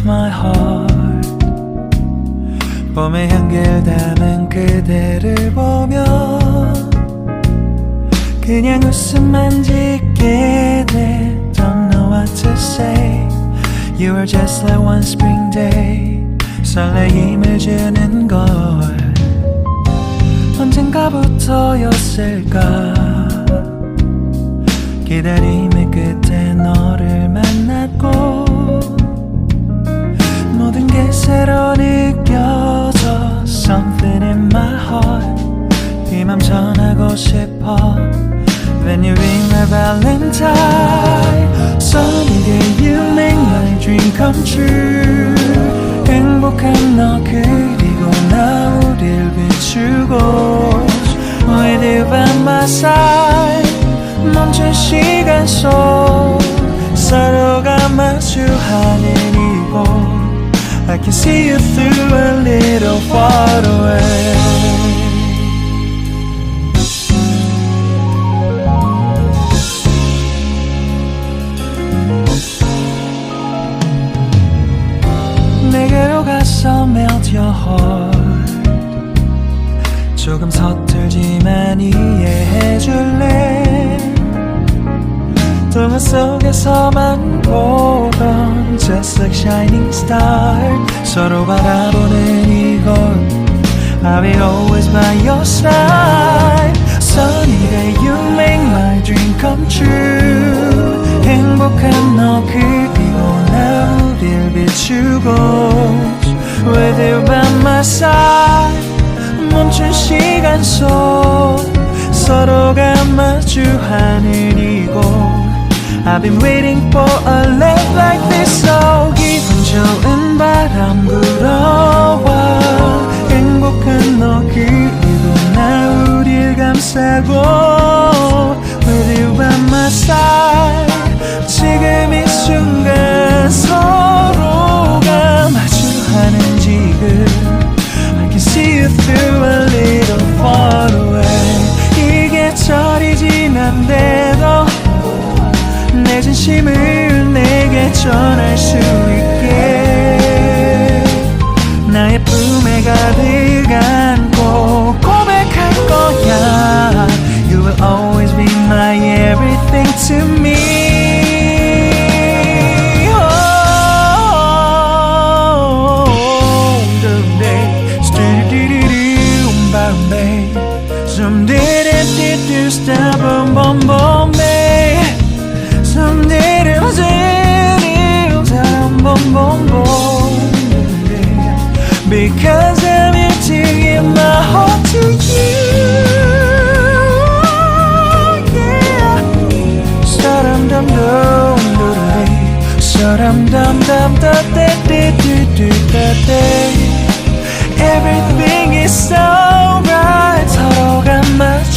my heart. 봄의 향기를 담은 그대를 보며 그냥 웃음만 짓게 돼. Don't know what to say. You were just like one spring day. 설레임을 주는 걸 언젠가부터였을까. 기다림의 끝에 너를 만났고 모든 게 새로 느껴져. Something in my heart. 네 맘 전하고 싶어. When you ring my valentine. Sunny day you make my dream come true. 행복한 너 그리고 나 우릴 비추고 With you by my side. 멈춘 시간 속 서로가 마주하는 이곳 I can see you through a little far away. 내게로 가서 melt your heart. 조금 서툴지만 이해해줄래. 동화 속에서만 보던 Just like shining star. 서로 바라보는 이곳 I will always by your side. Sunny day you make my dream come true. 행복한 너 그리고 나 우릴 비추고 With you by my side. 멈춘 시간 속 서로가 마주하는 이곳 I've been waiting for a love like this. So 기분 좋은 바람 불어와 행복한 너 그리고 나 우릴 감싸고 With you by my side. 지금 이 순간 서로가 마주하는 지금 I can see you through a little far away. 이게 철이 지난데도 내 진심을 내게 전할 수 있게 나의 품에 가득 안고 고백할 거야. You will always be my everything to me. Some didn't do stop boom boom boom babe. Some didn't boom boom boom babe. Because I'm here to give my heart to you. Yeah. Sa dum dum dum dum dum dum dum dum.